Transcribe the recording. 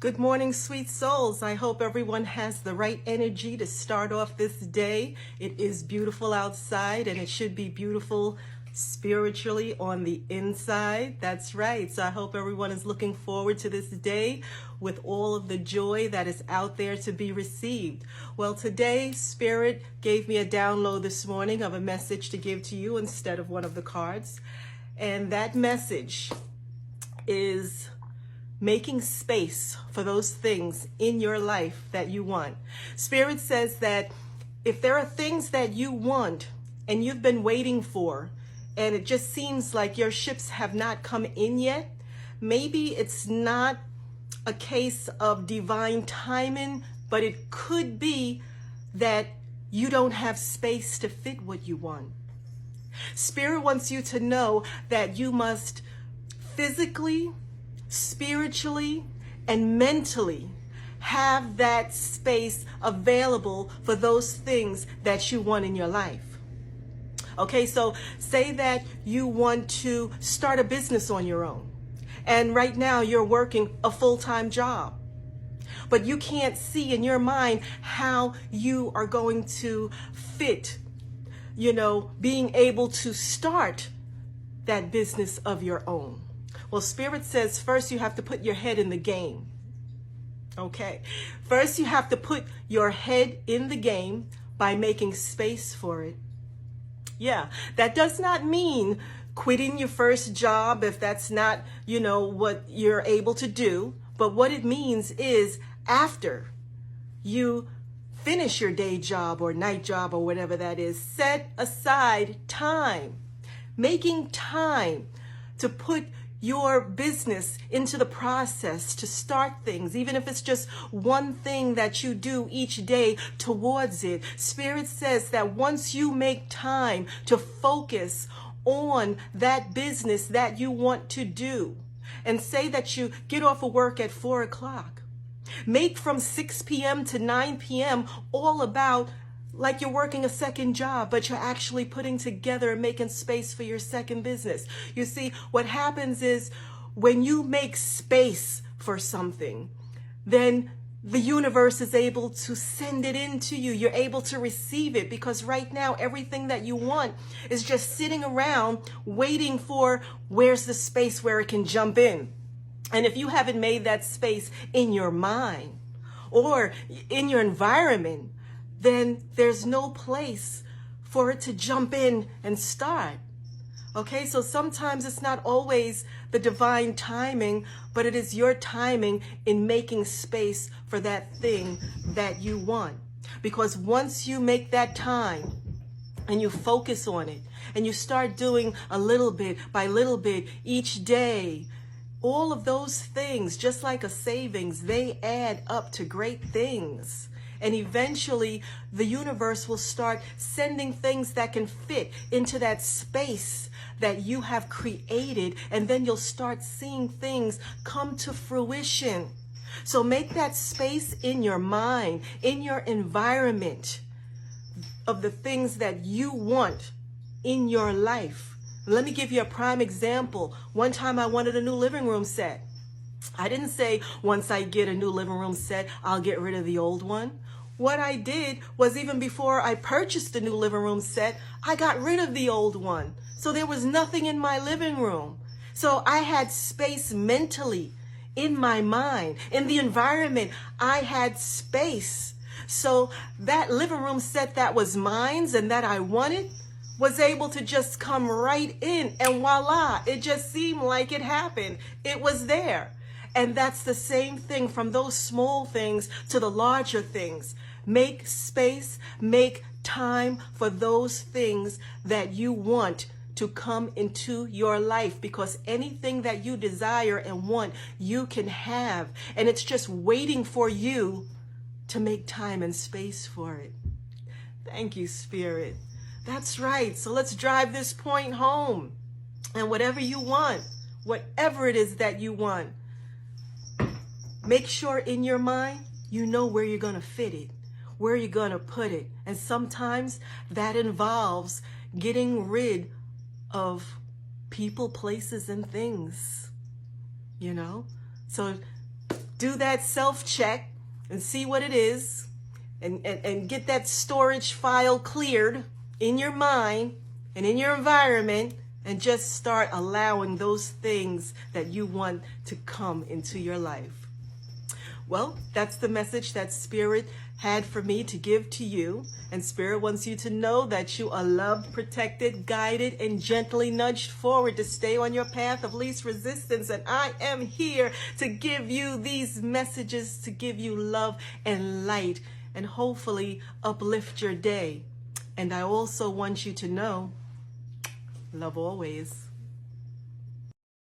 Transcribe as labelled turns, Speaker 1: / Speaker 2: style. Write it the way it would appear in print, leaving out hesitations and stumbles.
Speaker 1: Good morning, sweet souls. I hope everyone has the right energy to start off this day. It is beautiful outside and it should be beautiful spiritually on the inside. That's right. So I hope everyone is looking forward to this day with all of the joy that is out there to be received. Well, today, Spirit gave me a download this morning of a message to give to you instead of one of the cards. And that message is making space for those things in your life that you want. Spirit says that if there are things that you want and you've been waiting for, and it just seems like your ships have not come in yet, maybe it's not a case of divine timing, but it could be that you don't have space to fit what you want. Spirit wants you to know that you must physically, spiritually, and mentally have that space available for those things that you want in your life. Okay, so say that you want to start a business on your own, and right now you're working a full-time job, but you can't see in your mind how you are going to fit, being able to start that business of your own. Well, Spirit says first you have to put your head in the game. Okay. First you have to put your head in the game by making space for it. Yeah. That does not mean quitting your first job if that's not, what you're able to do. But what it means is after you finish your day job or night job or whatever that is, set aside time, making time to put your business into the process, to start things, even if it's just one thing that you do each day towards it. Spirit says that once you make time to focus on that business that you want to do, and say that you get off of work at 4 o'clock, make from 6 p.m. to 9 p.m. all about like you're working a second job, but you're actually putting together and making space for your second business. You see, what happens is when you make space for something, then the universe is able to send it into you. You're able to receive it, because right now everything that you want is just sitting around waiting for where's the space where it can jump in. And if you haven't made that space in your mind or in your environment, then there's no place for it to jump in and start. Okay, so sometimes it's not always the divine timing, but it is your timing in making space for that thing that you want. Because once you make that time and you focus on it and you start doing a little bit by little bit each day, all of those things, just like a savings, they add up to great things. And eventually the universe will start sending things that can fit into that space that you have created. And then you'll start seeing things come to fruition. So make that space in your mind, in your environment, of the things that you want in your life. Let me give you a prime example. One time I wanted a new living room set. I didn't say once I get a new living room set, I'll get rid of the old one. What I did was, even before I purchased the new living room set, I got rid of the old one. So there was nothing in my living room. So I had space mentally, in my mind, in the environment. I had space. So that living room set that was mine and that I wanted was able to just come right in, and voila, it just seemed like it happened. It was there. And that's the same thing, from those small things to the larger things. Make space, make time for those things that you want to come into your life, because anything that you desire and want, you can have. And it's just waiting for you to make time and space for it. Thank you, Spirit. That's right. So let's drive this point home. And whatever you want, whatever it is that you want, make sure in your mind you know where you're going to fit it, where you're going to put it. And sometimes that involves getting rid of people, places, and things, So do that self-check and see what it is, and get that storage file cleared in your mind and in your environment, and just start allowing those things that you want to come into your life. Well, that's the message that Spirit had for me to give to you. And Spirit wants you to know that you are loved, protected, guided, and gently nudged forward to stay on your path of least resistance. And I am here to give you these messages, to give you love and light, and hopefully uplift your day. And I also want you to know, love always.